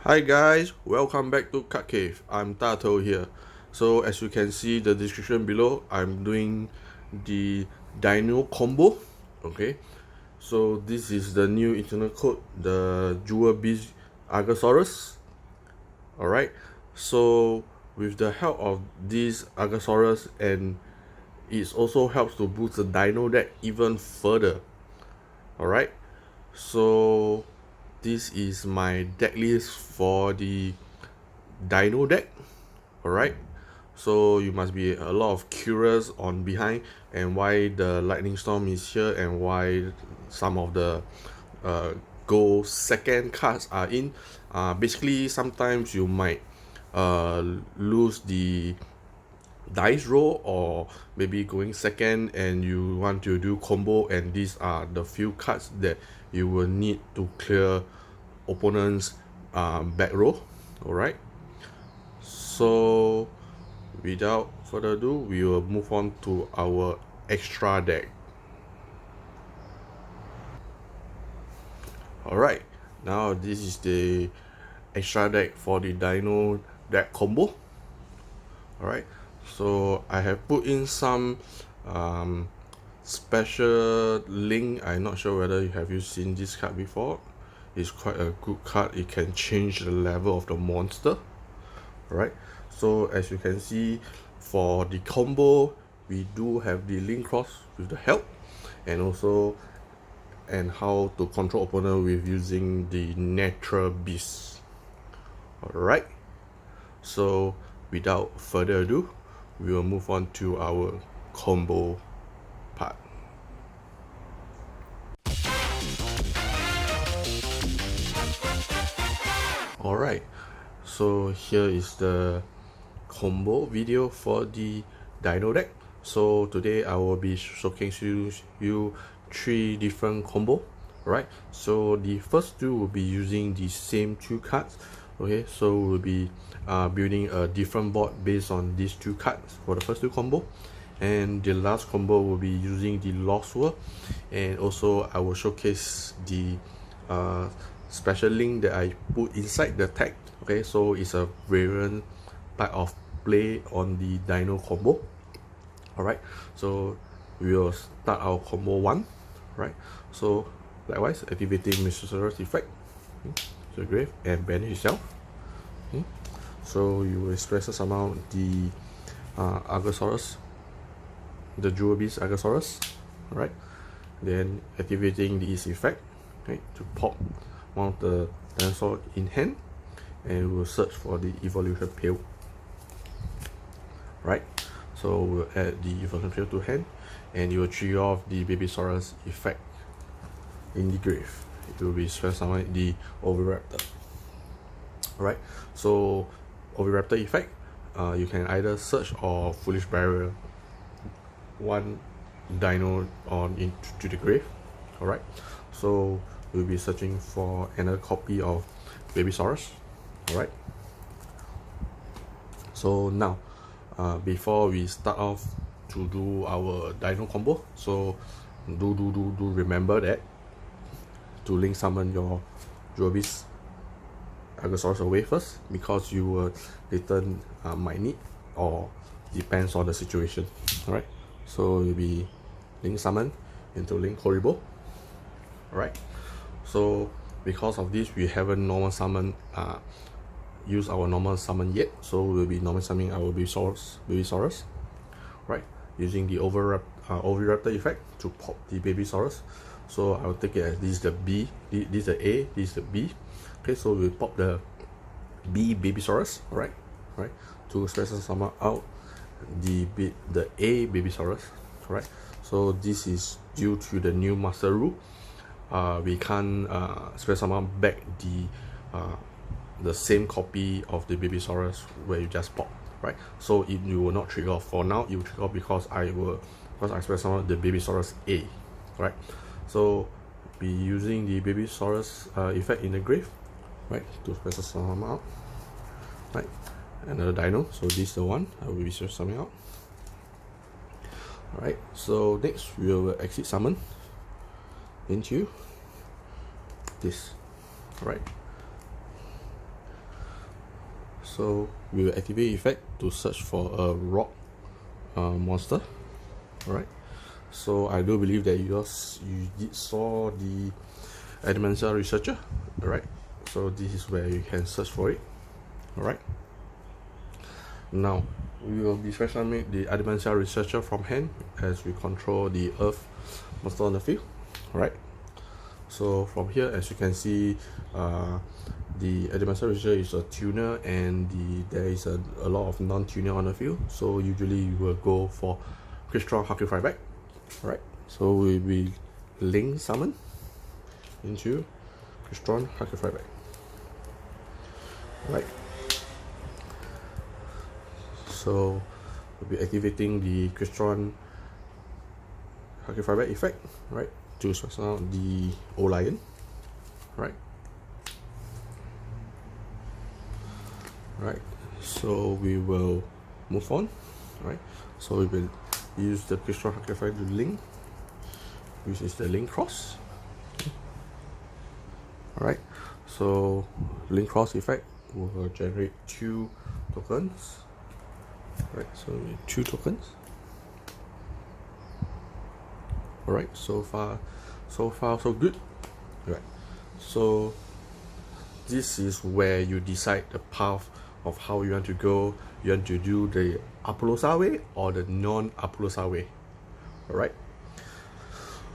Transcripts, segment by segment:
Hi guys, welcome back to Cut Cave. I'm Tato here. So as you can see the description below, I'm doing the Dino combo. Okay, so this is the new internal code, the Jewel Beast Argosaurus. Alright, so with the help of this Argosaurus, and it also helps to boost the Dino deck even further. Alright, so this is my deck list for the Dino deck. Alright, so you must be a lot of curious on behind and why the lightning storm is here and why some of the go second cards are in. Basically sometimes you might lose the dice roll, or maybe going second and you want to do combo, and these are the few cards that you will need to clear opponent's back row. Alright, so without further ado, we will move on to our extra deck. Alright, now this is the extra deck for the Dino deck combo. Alright, so I have put in some special link. I'm not sure whether you seen this card before. It's quite a good card. It can change the level of the monster. Alright, so as you can see, for the combo we do have the link cross with the help, and also how to control opponent with using the natural beast. Alright, so without further ado, we will move on to our combo part. Alright, so here is the combo video for the Dino deck. So today I will be showcasing you 3 different combo. Right, so the first two will be using the same 2 cards. Okay, so we'll be building a different board based on these 2 cards for the first 2 combo, and the last combo will be using the Lost World. And also I will showcase the special link that I put inside the tag. Okay, so it's a variant type of play on the Dino combo. Alright, so we will start our combo 1. Right, so likewise activating Mysterious Effect to the grave and banish yourself. So you will express summon the Argosaurus, the Jewel Beast Argosaurus. Alright, then activating this effect, okay, to pop one of the dinosaur in hand, and we will search for the evolution pail. Right, so we'll add the evolution pail to hand, and you will trigger off the Babysaurus effect in the grave. It will be stress summon the Oviraptor. Alright, so Oviraptor effect, you can either search or Foolish Barrier one dino on into the grave. Alright, so we'll be searching for another copy of Babysaurus. Alright, so now before we start off to do our dino combo, so do remember that to link summon your Jewel Beast Argosaurus away first, because you will later might need, or depends on the situation. Alright, so you'll be link summon into link Horibo. Alright, so because of this we haven't normal summon use our normal summon yet, so we'll be normal summoning our Babysaurus. Right, using the Oviraptor effect to pop the Babysaurus. So I'll take it as this is the B, this is the A, this is the B. Okay, so we'll pop the B Babysaurus. Right, to special summon out the A Babysaurus. Right, so this is due to the new master rule. We can't special summon back the same copy of the Babysaurus where you just pop. Right, so it will not trigger off. For now it will trigger off because I special summon the Babysaurus A. Right, so be using the Babysaurus effect in the grave, right, to special summon out. Right, another dino, so this is the one I will be special summoning out. Alright, so next we will exit summon into this. Alright, So we will activate effect to search for a rock monster. Alright, so I do believe that you did saw the Dinosaur Researcher. Alright, so this is where you can search for it. Alright, now we will be specially the Dinosaur Researcher from hand as we control the earth monster on the field. Alright, so from here, as you can see, the Dinosaur Researcher is a tuner, and there is a lot of non-tuner on the field, so usually you will go for Crystron Hockey Fryback. Alright, so we will link summon into Crystron Hockey Fryback. Right, so we'll be activating the Crystron Hockey Fryback effect, right, to stress out the O Lion. Right, so we will move on. Right, so we will use the Crystron Hockey Fryback to link, which is the link cross. Alright, so link cross effect will generate 2 tokens. Right, so 2 tokens. Alright, so far so good. Right, so this is where you decide the path of how you want to go. You want to do the Apalousa way or the non-Apalousa way. Alright,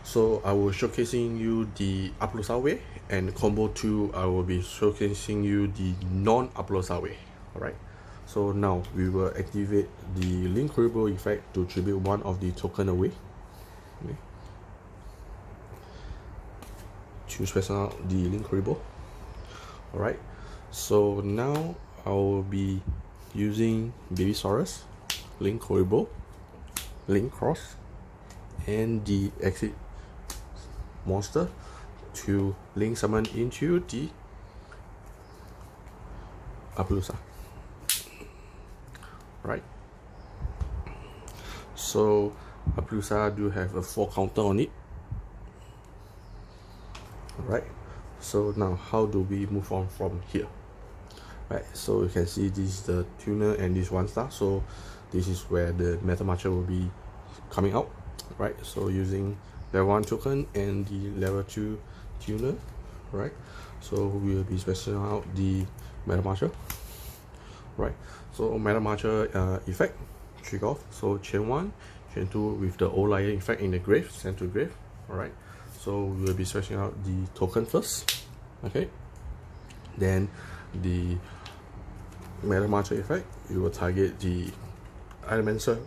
so I will showcasing you the Apalousa way, and combo 2 I will be showcasing you the non-Apalousa way. Alright, so now we will activate the link variable effect to tribute one of the token away. Okay, to specify out the link variable. Alright, so now I will be using Babysaurus, link variable, link cross, and the exit monster to link summon into the Apalousa. Right, so Apalousa do have a 4 counter on it. Right, so now how do we move on from here? Right, so you can see this is the tuner and this 1-star, so this is where the Metal Marcher will be coming out. Right, so using level 1 token and the level 2 tuner. Right, so we will be specifying out the Metal Marcher. Right, so Metal Marcher effect trigger off, so chain 1, chain 2 with the O Lion effect in the grave, send to grave. Alright, so we will be stretching out the token first. Okay, then the Metal Marcher effect, you will target the Dinosaur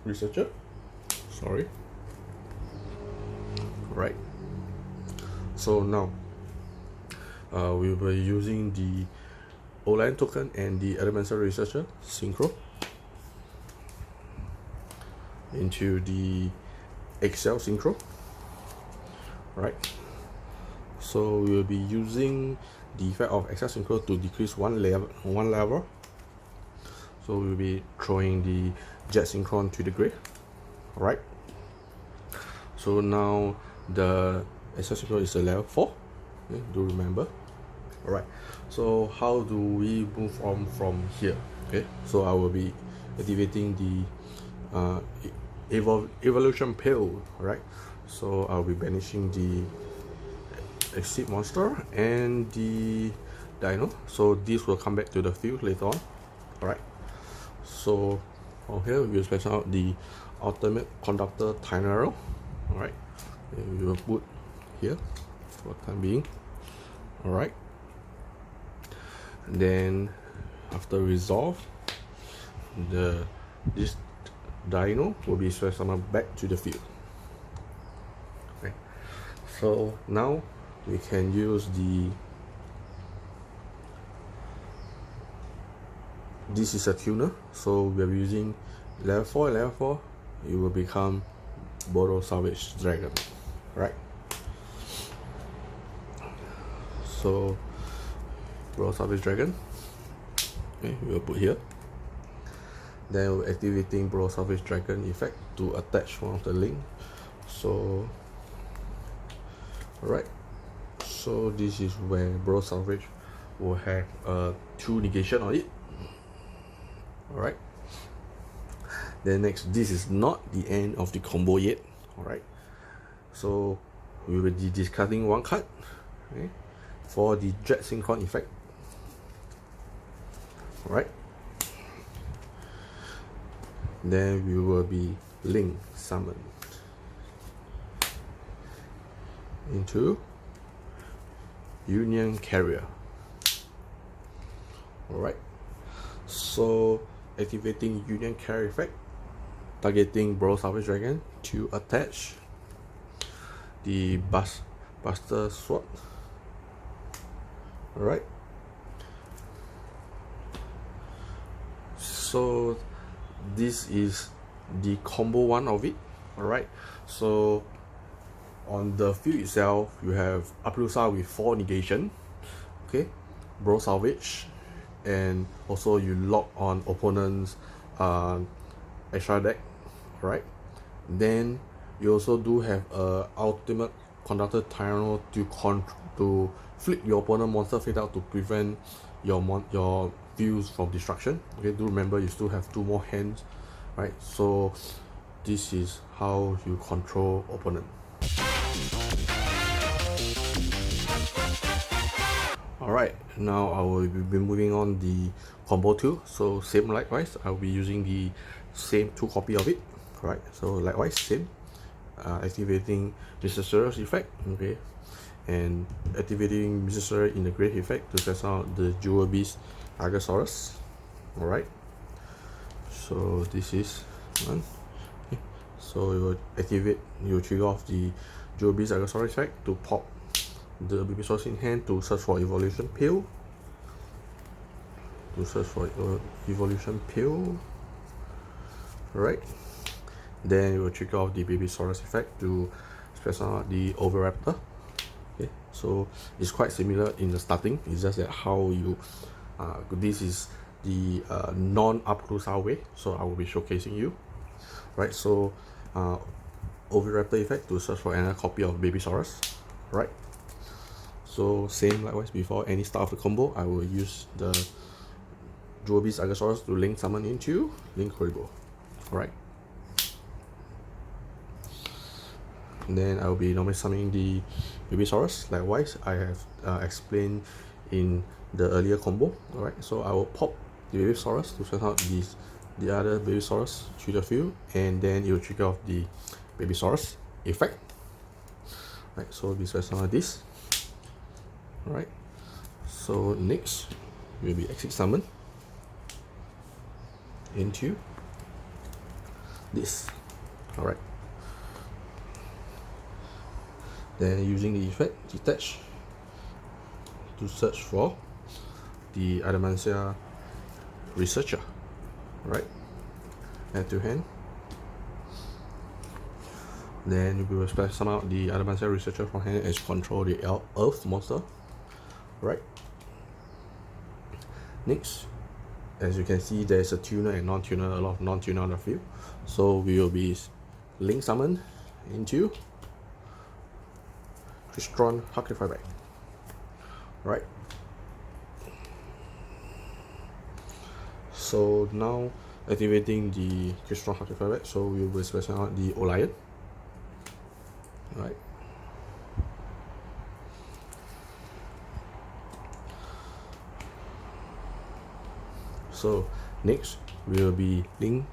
Researcher. Sorry. Right, so now we will be using the O Lion token and the Dinosaur Researcher synchro into the Excel synchro. Right, so we will be using the effect of Excel synchro to decrease one level. So we will be throwing the Jet Synchron to the grave. Right, so now the Excel synchro is a level 4. Okay, do remember. Alright, so how do we move on from here? Okay, so I will be activating the evolution pill. Right, so I'll be banishing the exit monster and the dino, so this will come back to the field later on. Alright, so from here we will special out the ultimate conductor Dinosaur. Alright, we will put here for the time being. Alright, and then after resolve, this dino will be summoned back to the field. Okay, so now we can use this is a tuner, so we are using level 4, it will become Bodo Savage Dragon. Right, so Bodo Savage Dragon, okay, we will put here. Then we're activating Bodo Savage Dragon effect to attach one of the link. So alright, so this is where Bodo Savage will have 2 negation on it. Alright. Then next, this is not the end of the combo yet. Alright. So we will be discarding 1 card, okay, for the Jet Synchron effect. Alright. Then we will be link summon into Union Carrier. Alright. So activating Union Carrier effect, targeting Bro Salvage Dragon to attach the Buster Sword. Alright. So this is the combo 1 of it. Alright. So on the field itself, you have Apalousa with 4 negation, okay, Bro Salvage, and also you lock on opponent's extra deck. Right. Then you also do have a ultimate conductor Tyranno to flip your opponent monster fade out to prevent your views from destruction. Okay, do remember you still have 2 more hands, right? So this is how you control opponent. Alright, now I will be moving on the combo 2. So same likewise, I'll be using the same 2 copy of it. Right, so likewise same, activating Mr. Sir's effect, okay, and activating Mr. Sir in the Great effect to test out the Jewel Beast Argosaurus. Alright, so this is one. Okay. So you will trigger off the Jewel Beast Argosaurus effect to pop the Babysaurus in hand to search for evolution pill. Right. Then you will trigger off the Babysaurus effect to stress out the Oviraptor. Okay, so it's quite similar in the starting. It's just that how you this is the non-Apalousa way, so I will be showcasing you. Right, so Oviraptor effect to search for another copy of Babysaurus. Right, so same likewise before any start of the combo, I will use the Jewel Beast Argosaurus to link summon into Link Horibo. Alright. Then I will be normally summoning the Babysaurus. Likewise, I have explained in the earlier combo. Alright, so I will pop the Babysaurus to set out the other Babysaurus through the field, and then it will trigger off the Babysaurus effect. Right, so this is some of this. Alright, so next will be exit summon into this. Alright. Then using the effect detach to search for the Adamantia Researcher. Right. Add to hand. Then we will splash some out the Adamantia Researcher from hand as control the Earth monster. Right. Next, as you can see, there's a tuner and non-tuner, a lot of non-tuner on the field. So we will be link summon into Crystron Huckleberry. Right. So now activating the Crystron Huckleberry, so we will special out the Olion. Right. So next we will be link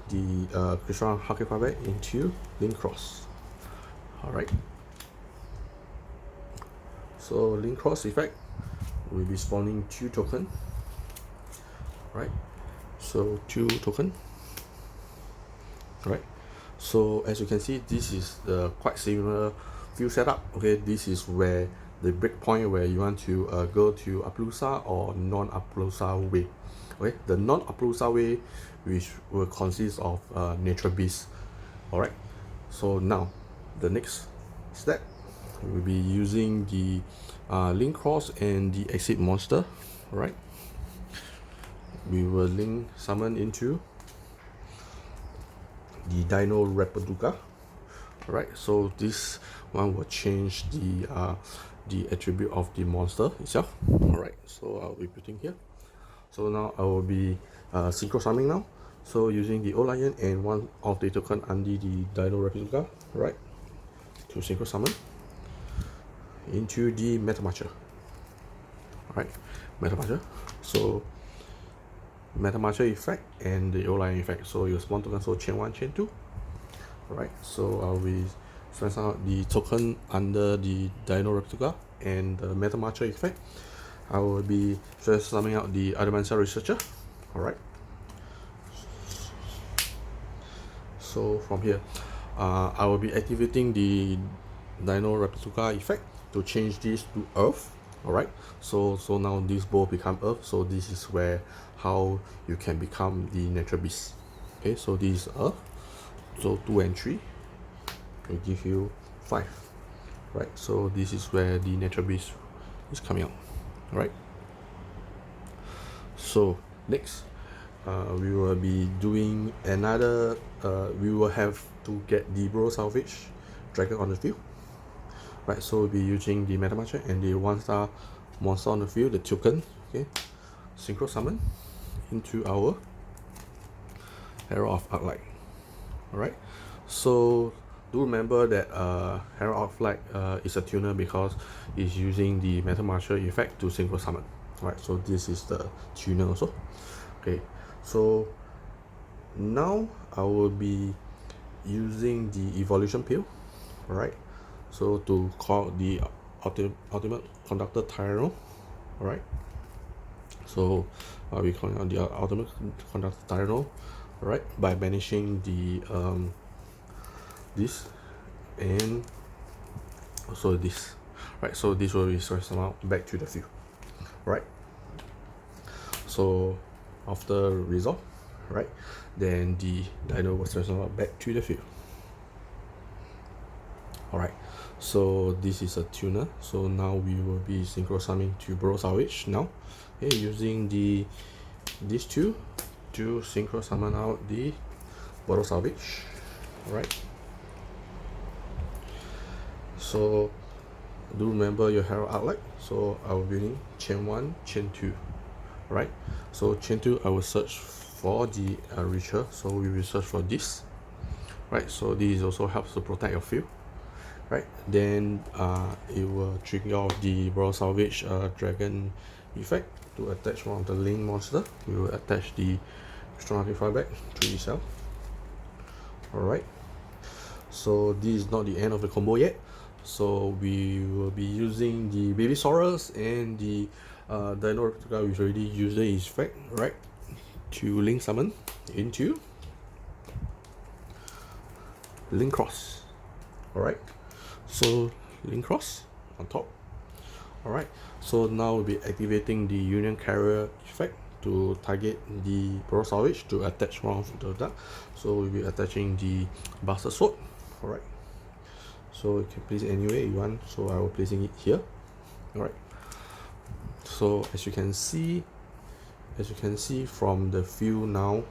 the Crystron Huckleberry into Link Cross. Alright. So Link Cross effect will be spawning 2 token. Right. So 2 token. Right. So as you can see, this is the quite similar field setup. Okay, this is where the breakpoint where you want to go to Apalousa or non-Apalousa way. Okay, the non-Apalousa way, which will consist of Nature Beast. Alright, so now the next step, we'll be using the Link Cross and the Exit Monster. Right, we will link summon into the Dino Repaduca. Alright, so this one will change the the attribute of the monster itself. Alright, so I'll be putting here. So now I will be synchro summoning now. So using the O-Lion and one of the token under the Dino replica, right, to synchro summon into the Metamarcher. Alright, Metamarcher. So Metamarcher effect and the O-Lion effect. So use one token, so chain 1, chain 2. Alright, so I'll be stressing out the token under the Dino replica and the Metamarcher effect. I will be stress summing out the Adamancia Researcher. Alright. So from here, I will be activating the Dino replica effect to change this to Earth. Alright, so now this both become Earth. So this is where how you can become the natural beast. Okay, so this is Earth. So 2 and 3 will give you 5. Right, so this is where the natural beast is coming out. Alright, so next we will be doing another we will have to get the Bro Salvage Dragon on the field. Right, so we'll be using the Metamarcher and the 1-star monster on the field, the token. Okay, synchro summon into our Herald of Arclight. Alright, so do remember that Herald of Light is a tuner because it's using the Metamarcher effect to synchro summon. Alright, so this is the tuner also. Okay, so now I will be using the evolution pill. Alright, so to call the ultimate conductor Tyranno. Alright, so I'll be calling out the ultimate conductor Tyranno, right, by banishing the this and also this. Right, so this will be stressed out back to the field. Right, so after resolve, right, then the Dino will stress out back to the field. Alright, so this is a tuner. So now we will be synchro summoning to Bro Salvage now. Okay, using these two to synchro summon out the Bro Salvage. Alright, so do remember your Herald Arclight. So I will be using chain 1, chain 2. Right, so chain 2 I will search for the ritual. So we will search for this. Right, so this also helps to protect your field. Right, then it will trigger off the Bro Salvage Dragon effect to attach one of the link monster. We will attach the strong artifact back to itself. Alright, so this is not the end of the combo yet. So we will be using the Babysaurus and the Dino replica, which already used the effect, right, to link summon into Link Cross. Alright, so Link Cross on top. Alright, so now we'll be activating the Union Carrier effect to target the Bro Salvage to attach one of the duck. So we'll be attaching the Bastard Sword. Alright, so you can place it anywhere you want. So I will placing it here. Alright, so as you can see from the field now,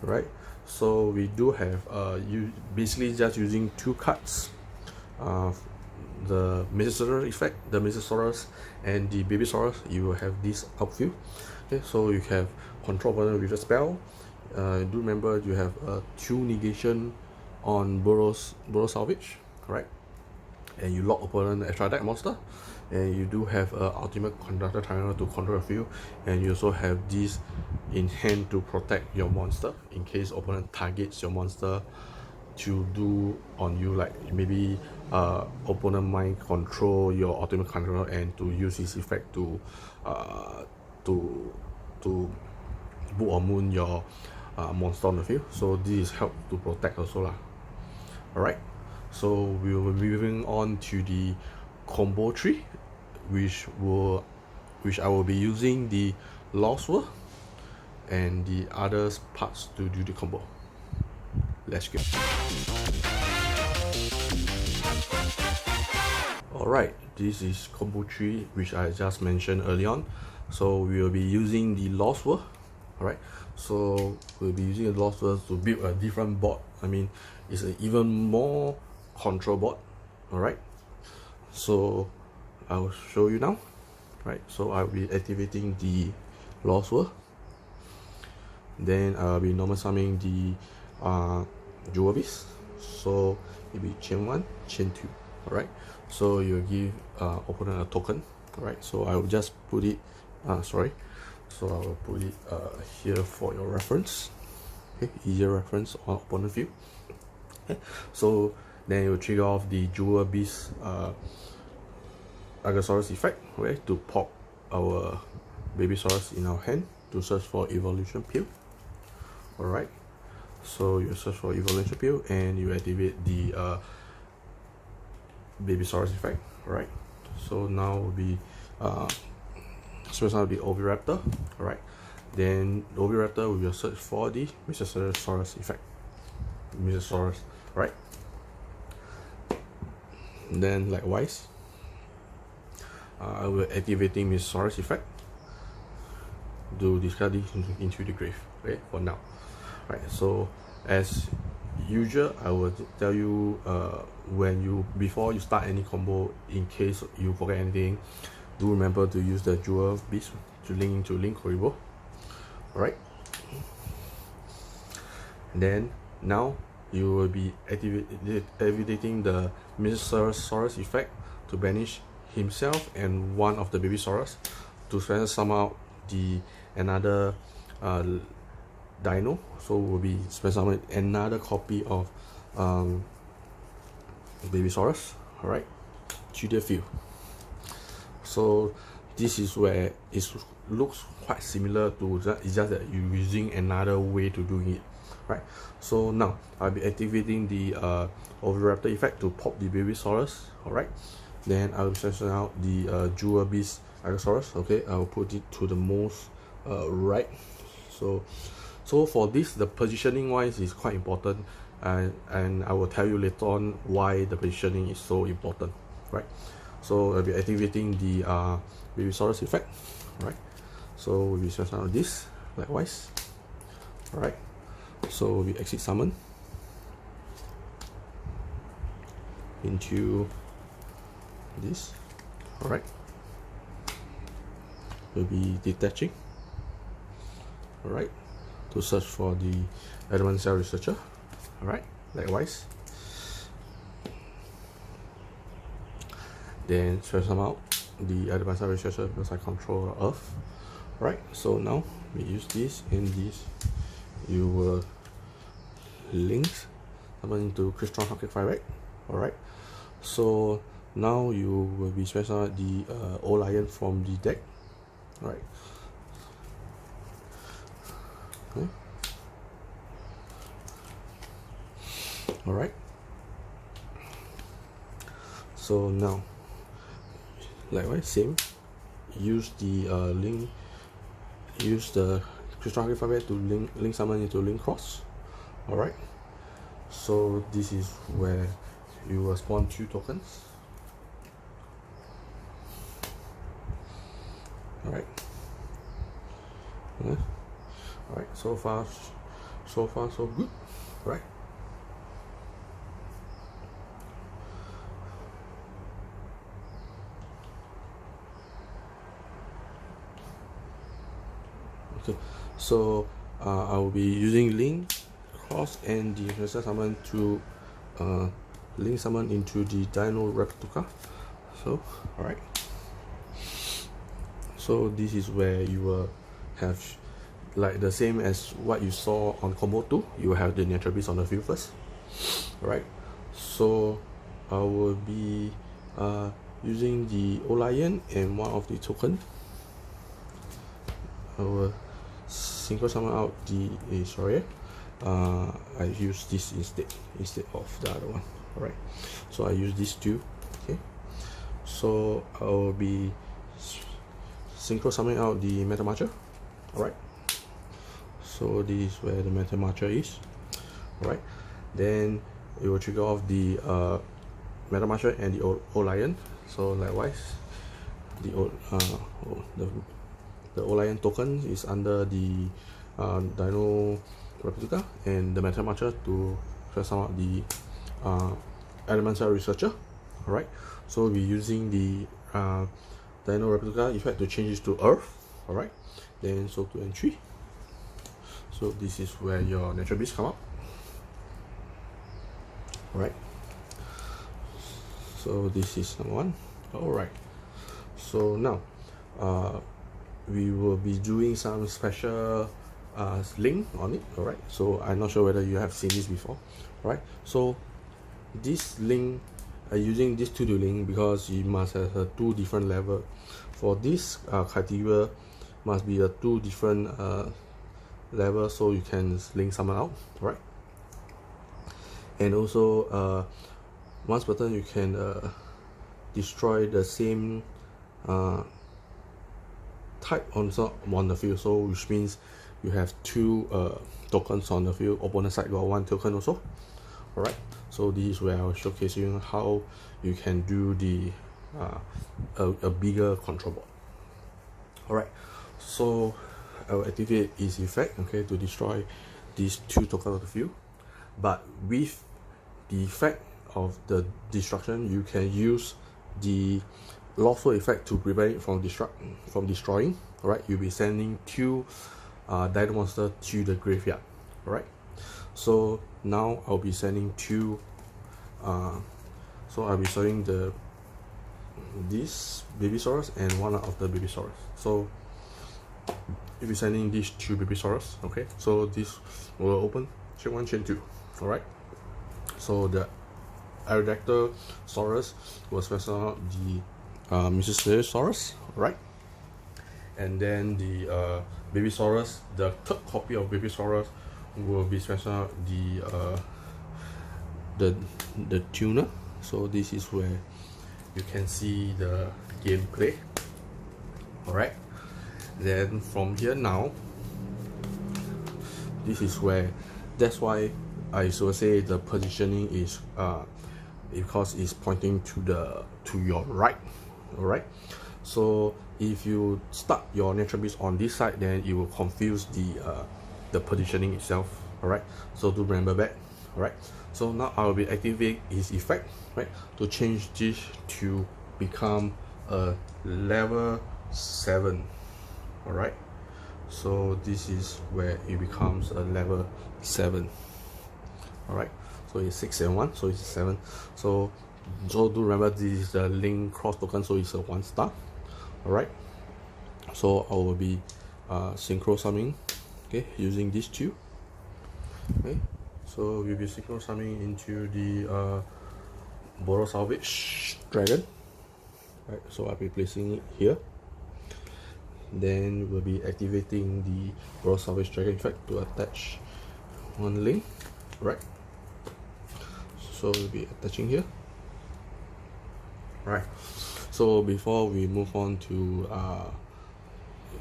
right, so we do have you basically just using 2 cards, the Mesosaurus effect, the Mesosaurus and the Babysaurus. You will have this outfield. Okay, so you have control opponent with a spell. Do remember you have 2 negation on Bro Salvage, right, and you lock opponent extra deck monster, and you do have ultimate conductor Tyranno to control the field, and you also have this in hand to protect your monster in case opponent targets your monster to do on you, like maybe opponent might control your ultimate controller and to use his effect to boot or moon your monster on the field. So this is help to protect also lah. Alright, so we will be moving on to the combo tree, which I will be using the Lost World and the other parts to do the combo. Let's go. Alright, this is combo 3, which I just mentioned early on. So we will be using the Lost World. Alright, so we'll be using the Lost World to build a different board. I mean, it's an even more control board. Alright, so I'll show you now. Right, so I'll be activating the Lost World. Then I'll be normal summoning the Jewel Beast. So it'll be chain 1, chain 2. Alright, so you'll give opponent a token. Alright, so I will just put it so I will put it here for your reference. Okay, easier reference on opponent view. Okay, so then you trigger off the Jewel Beast Agasaurus effect, right, to pop our Babysaurus in our hand to search for evolution pill. Alright, so you search for evolution pill and you activate the Babysaurus effect. Alright, so now will be will be Oviraptor. Alright, then the Oviraptor will search for the Mosasaurus effect. Mosasaurus, right? Then likewise, I will activating Mosasaurus effect to discard it into the grave. Okay, for now. Right, so as usual, I will tell you before you start any combo, in case you forget anything, do remember to use the Jewel Beast to link into Link Koribo. Alright, then now you will be activating the Mosasaurus effect to banish himself and one of the Babysaurus to special summon out the another dino. So we'll be special summon another copy of Babysaurus. Alright, to the field. So this is where it looks quite similar to that. It's just that you're using another way to do it. Right, so now I'll be activating the Oviraptor effect to pop the Babysaurus. Alright, then I'll session out the Jewel Beast Agasaurus. Okay, I'll put it to the most right. So for this, the positioning wise is quite important, and I will tell you later on why the positioning is so important. Right, so I'll be activating the Babysaurus effect. Right, so we'll be session out this likewise. Alright, so we exit summon into this. Alright, we'll be detaching. Alright, to search for the Advanced Cell Researcher. Alright, likewise. Then search them out the Advanced Cell Researcher because I control Earth. Right, so now we use this and this. You will link someone into Crystron Rocket Fire. Alright, so now you will be special out the O Lion from the deck. Alright, okay. Alright, so now likewise same, use the use the Crystron Rocket Fire to link someone into Link Cross. Alright, so this is where you will spawn 2 tokens. Alright, yeah. Alright, so far so good. Right, okay, so I will be using Link Cross and the Crystal Summon to link someone into the Dino Replica. So alright, so this is where you will have like the same as what you saw on combo 2. You will have the Natural Beast on the field first. Alright, so I will be using the O Lion and one of the token. I will synchro summon out the I use this instead of the other one. Alright, so I use these 2. Okay, so I will be synchro summoning out the Meta Marcher. Alright, so this is where the Meta Marcher is. Alright, then it will trigger off the Meta Marcher and the O Lion. So likewise, the O Lion token is under the Dino Replica and the Meta Marcher to summon out the Elemental Researcher. Alright, so we're using the Dino replica effect to change it to Earth. Alright, then so 2 and 3. So this is where your natural beast come up. Alright, so this is number 1. Alright, so now we will be doing some special link on it. Alright, so I'm not sure whether you have seen this before. Alright, so this link, using this to do link, because you must have a 2 different level. For this criteria must be a 2 different level, so you can link someone out. Right, and also once per turn you can destroy the same type on the field, so which means you have 2 tokens on the field. Opponent side got 1 token also. Alright, so this is where I will showcase you how you can do the a bigger control board. Alright, so I will activate its effect, okay, to destroy these 2 tokens of the field. But with the effect of the destruction, you can use the lawful effect to prevent it from destroying. Alright, you'll be sending 2 Dino monster to the graveyard. Alright, so now I'll be sending 2 so I'll be showing this Babysaurus and one of the Babysaurus. So you'll be sending these 2 Babysaurus. Okay, so this will open chain 1, chain 2. Alright, so the Aerodactyl Saurus will special out the Mysterosaurus, right? And then the Babysaurus, the 3rd copy of Babysaurus, will be special out the tuner. So this is where you can see the gameplay. Alright, then from here now, this is where, that's why I should say the positioning is because it's pointing to your right. Alright, so if you start your natural beast on this side, then it will confuse the positioning itself. Alright, so do remember that. Alright, so now I will be activating its effect, right, to change this to become a level 7. Alright, so this is where it becomes a level 7. Alright, so it's 6 and 1, so it's 7. So do remember this is the link cross token, so it's a 1 star. Alright, so I will be synchro summoning, okay, using these 2. Okay, so we'll be synchro summoning into the Borrow Salvage Dragon. Right, so I'll be placing it here. Then we'll be activating the Borrow Salvage Dragon effect to attach 1 link. Right, so we'll be attaching here. Right, so before we move on to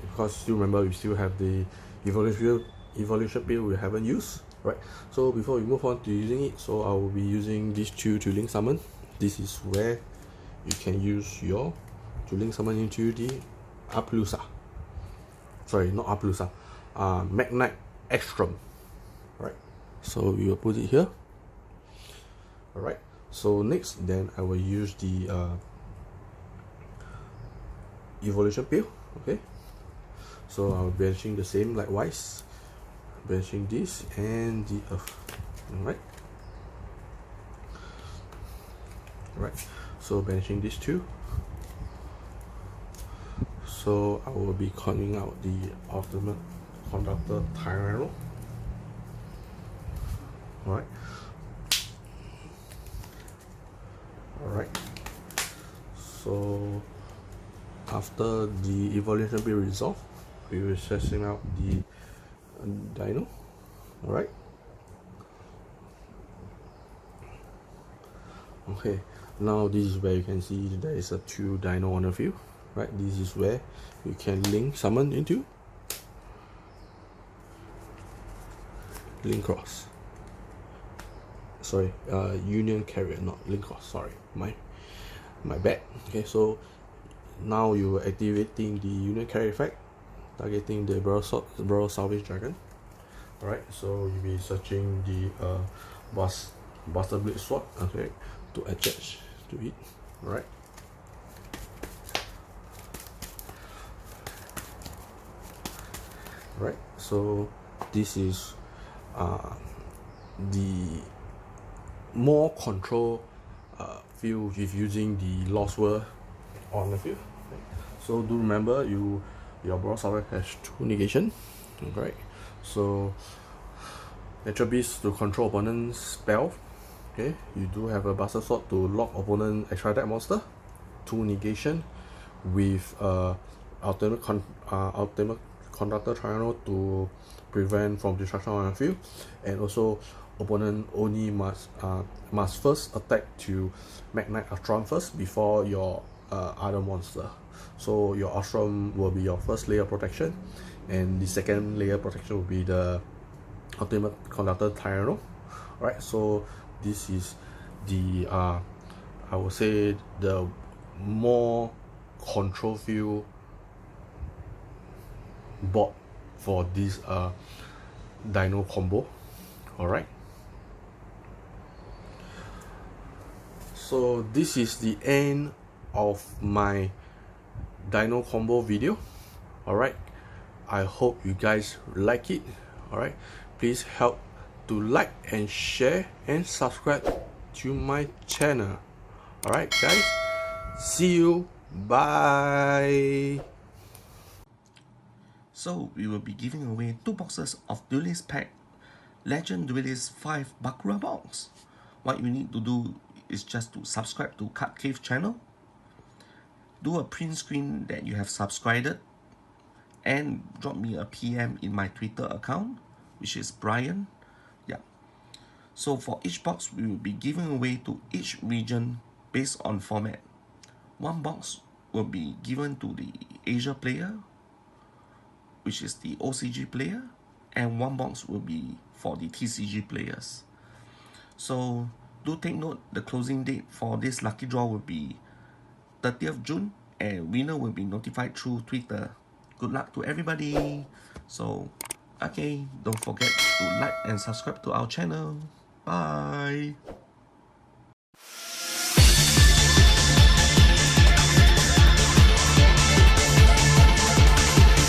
because still remember we still have the evolution pill we haven't used, right? So before we move on to using it, so I will be using these 2 to link summon. This is where you can use your to link summon into the Apalousa. Sorry, not Apalousa, Magnite Extreme. Right, so we will put it here. Alright, so next then I will use the evolution pill. Okay, so I'll be benching the same likewise, benching this and the Earth. Alright, so benching these 2. So I will be calling out the ultimate conductor Tyranno. Alright, so after the evolution be resolved, we will stressing out the dino. Alright, okay, now this is where you can see there is a 2 dino on the field. Right, this is where you can link summon into link cross. Sorry, union carrier, not link cross. Sorry, my bad. Okay, so now you are activating the union carrier effect, targeting the Borrow Salvage Dragon. Alright, so you'll be searching the Buster Blade Sword, okay, to attach to it. Alright, Right, so this is the more control field with using the lost word on the field. So do remember your broadsword has 2 negation. Right, so natural beast to control opponent's spell. Okay, you do have a bastard sword to lock opponent extra deck monster, 2 negation with ultimate conductor triangle to prevent from destruction on the field, and also opponent only must first attack to Magnite Astron first before your other monster. So your Astron will be your first layer protection, and the second layer protection will be the ultimate conductor triangle. Right, so this is the I would say the more control field board for this dino combo. Alright, so this is the end of my dino combo video. Alright, I hope you guys like it. Alright, please help to like and share and subscribe to my channel. Alright guys, see you, bye. So we will be giving away 2 boxes of Duelist Pack Legend Duelist 5 Bakura box. What you need to do is just to subscribe to Card Cave channel, do a print screen that you have subscribed, and drop me a PM in my Twitter account, which is Brian. Yeah. So for each box, we will be giving away to each region based on format. 1 box will be given to the Asia player, which is the OCG player, and 1 box will be for the TCG players. So do take note, the closing date for this lucky draw will be 30th June, and winner will be notified through Twitter. Good luck to everybody. So okay, don't forget to like and subscribe to our channel. Bye.